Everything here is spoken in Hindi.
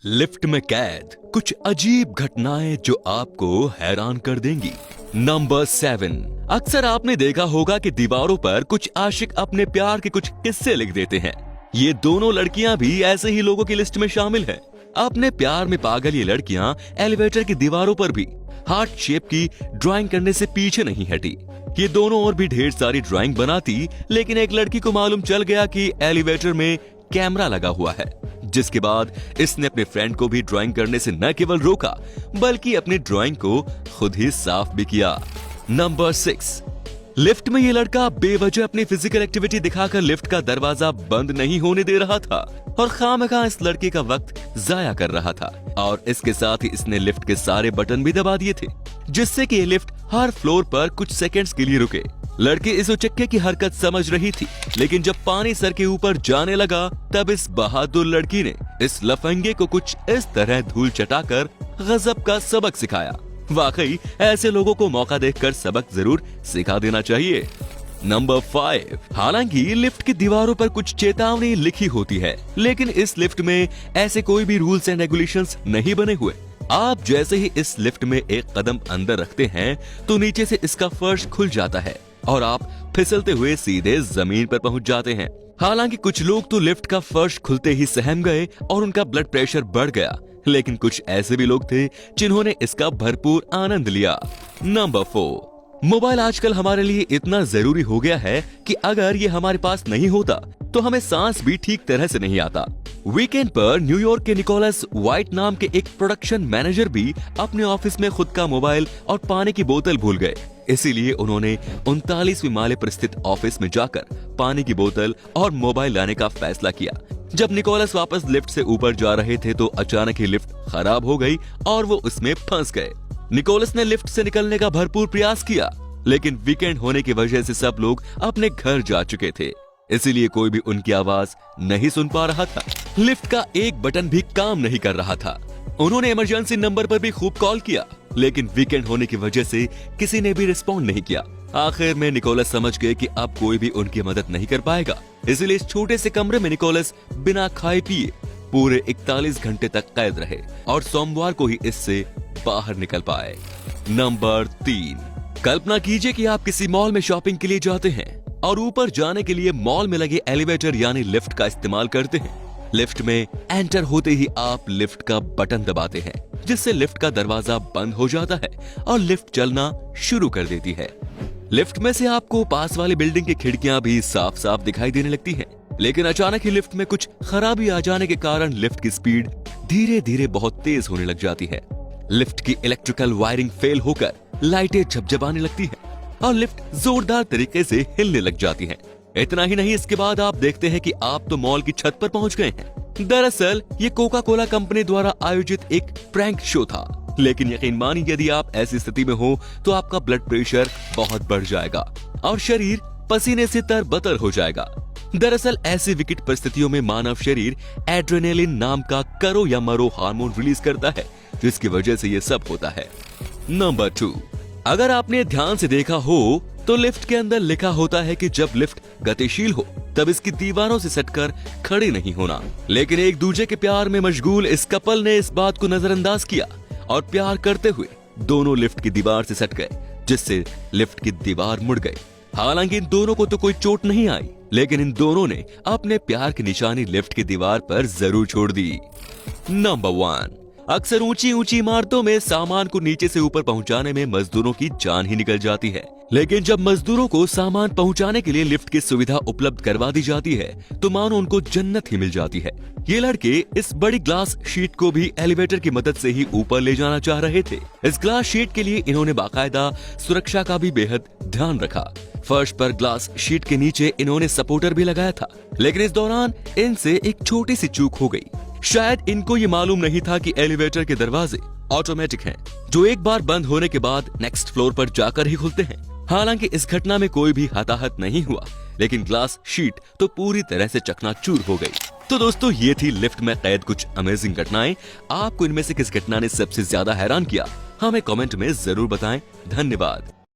लिफ्ट में कैद कुछ अजीब घटनाएं जो आपको हैरान कर देंगी। नंबर 7। अक्सर आपने देखा होगा कि दीवारों पर कुछ आशिक अपने प्यार के कुछ किस्से लिख देते हैं। ये दोनों लड़कियां भी ऐसे ही लोगों की लिस्ट में शामिल हैं। अपने प्यार में पागल ये लड़कियां एलिवेटर की दीवारों पर भी हार्ट शेप की ड्राइंग करने से पीछे नहीं हटी। ये दोनों और भी ढेर सारी ड्राइंग बनाती, लेकिन एक लड़की को मालूम चल गया कि एलिवेटर में कैमरा लगा हुआ है, जिसके बाद इसने अपने फ्रेंड को भी ड्राइंग करने से न केवल रोका बल्कि अपनी ड्राइंग को खुद ही साफ भी किया। नंबर 6। लिफ्ट में ये लड़का बेवजह अपनी फिजिकल एक्टिविटी दिखाकर लिफ्ट का दरवाजा बंद नहीं होने दे रहा था और खामखा इस लड़के का वक्त जाया कर रहा था, और इसके साथ ही इसने लिफ्ट के सारे बटन भी दबा दिए थे, जिससे कि ये लिफ्ट हर फ्लोर पर कुछ सेकंड्स के लिए रुके। लड़की इस उचक्के की हरकत समझ रही थी, लेकिन जब पानी सर के ऊपर जाने लगा तब इस बहादुर लड़की ने इस लफंगे को कुछ इस तरह धूल चटाकर गजब का सबक सिखाया। वाकई ऐसे लोगों को मौका देखकर सबक जरूर सिखा देना चाहिए। नंबर 5। हालांकि लिफ्ट की दीवारों पर कुछ चेतावनी लिखी होती है, लेकिन इस लिफ्ट में ऐसे कोई भी रूल्स एंड रेगुलेशंस नहीं बने हुए। आप जैसे ही इस लिफ्ट में एक कदम अंदर रखते हैं तो नीचे से इसका फर्श खुल जाता है और आप फिसलते हुए सीधे जमीन पर पहुंच जाते हैं। हालांकि कुछ लोग तो लिफ्ट का फर्श खुलते ही सहम गए और उनका ब्लड प्रेशर बढ़ गया, लेकिन कुछ ऐसे भी लोग थे जिन्होंने इसका भरपूर आनंद लिया। नंबर 4। मोबाइल आजकल हमारे लिए इतना जरूरी हो गया है कि अगर ये हमारे पास नहीं होता तो हमें सांस भी ठीक तरह से नहीं आता। वीकेंड पर न्यूयॉर्क के निकोलस व्हाइट नाम के एक प्रोडक्शन मैनेजर भी अपने ऑफिस में खुद का मोबाइल और पानी की बोतल भूल गए। इसीलिए उन्होंने 39वीं माले पर स्थित ऑफिस में जाकर पानी की बोतल और मोबाइल लाने का फैसला किया। जब निकोलस वापस लिफ्ट से ऊपर जा रहे थे तो अचानक ही लिफ्ट खराब हो गई और वो उसमें फंस गए। निकोलस ने लिफ्ट से निकलने का भरपूर प्रयास किया, लेकिन वीकेंड होने की वजह से सब लोग अपने घर जा चुके थे, इसीलिए कोई भी उनकी आवाज नहीं सुन पा रहा था। लिफ्ट का एक बटन भी काम नहीं कर रहा था। उन्होंने इमरजेंसी नंबर पर भी खूब कॉल किया, लेकिन वीकेंड होने की वजह से किसी ने भी रिस्पॉन्ड नहीं किया। आखिर में निकोलस समझ गए कि अब कोई भी उनकी मदद नहीं कर पाएगा, इसलिए इस छोटे से कमरे में निकोलस बिना खाए पिए पूरे 41 घंटे तक कैद रहे और सोमवार को ही इससे बाहर निकल पाए। नंबर 3। कल्पना कीजिए कि आप किसी मॉल में शॉपिंग के लिए जाते हैं और ऊपर जाने के लिए मॉल में लगे एलिवेटर यानी लिफ्ट का इस्तेमाल करते हैं। लिफ्ट में एंटर होते ही आप लिफ्ट का बटन दबाते हैं, जिससे लिफ्ट का दरवाजा बंद हो जाता है और लिफ्ट चलना शुरू कर देती है। लिफ्ट में से आपको पास वाली बिल्डिंग की खिड़कियां भी साफ साफ दिखाई देने लगती हैं, लेकिन अचानक ही लिफ्ट में कुछ खराबी आ जाने के कारण लिफ्ट की स्पीड धीरे धीरे बहुत तेज होने लग जाती है। लिफ्ट की इलेक्ट्रिकल वायरिंग फेल होकर लाइटें झपझपाने लगती हैं और लिफ्ट जोरदार तरीके से हिलने लग जाती है। इतना ही नहीं, इसके बाद आप देखते हैं कि आप तो मॉल की छत पर पहुंच गए हैं। दरअसल ये कोका कोला कंपनी द्वारा आयोजित एक प्रैंक शो था, लेकिन यकीन मानिए यदि आप ऐसी स्थिति में हो तो आपका ब्लड प्रेशर बहुत बढ़ जाएगा और शरीर पसीने से तरबतर हो जाएगा। दरअसल ऐसी विकट परिस्थितियों में मानव शरीर एड्रेनालिन नाम का करो या मरो हार्मोन रिलीज करता है, जिसकी वजह से ये सब होता है। नंबर 2। अगर आपने ध्यान से देखा हो तो लिफ्ट के अंदर लिखा होता है कि जब लिफ्ट गतिशील हो तब इसकी दीवारों से सटकर खड़े नहीं होना, लेकिन एक दूसरे के प्यार में मशगूल इस कपल ने इस बात को नजरअंदाज किया और प्यार करते हुए दोनों लिफ्ट की दीवार से सट गए, जिससे लिफ्ट की दीवार मुड़ गई। हालांकि इन दोनों को तो कोई चोट नहीं आई, लेकिन इन दोनों ने अपने प्यार की निशानी लिफ्ट की दीवार पर जरूर छोड़ दी। नंबर 1। अक्सर ऊंची ऊंची इमारतों में सामान को नीचे से ऊपर पहुंचाने में मजदूरों की जान ही निकल जाती है, लेकिन जब मजदूरों को सामान पहुंचाने के लिए लिफ्ट की सुविधा उपलब्ध करवा दी जाती है तो मानो उनको जन्नत ही मिल जाती है। ये लड़के इस बड़ी ग्लास शीट को भी एलिवेटर की मदद से ही ऊपर ले जाना चाह रहे थे। इस ग्लास शीट के लिए इन्होंने बाकायदा सुरक्षा का भी बेहद ध्यान रखा। फर्श पर ग्लास शीट के नीचे इन्होंने सपोर्टर भी लगाया था, लेकिन इस दौरान इनसे एक छोटी सी चूक हो गई। शायद इनको ये मालूम नहीं था कि एलिवेटर के दरवाजे ऑटोमेटिक हैं, जो एक बार बंद होने के बाद नेक्स्ट फ्लोर पर जाकर ही खुलते हैं। हालांकि इस घटना में कोई भी हताहत नहीं हुआ, लेकिन ग्लास शीट तो पूरी तरह से चकनाचूर हो गई। तो दोस्तों, ये थी लिफ्ट में कैद कुछ अमेजिंग घटनाएं। आपको इनमें से किस घटना ने सबसे ज्यादा हैरान किया, हमें कमेंट में जरूर बताएं। धन्यवाद।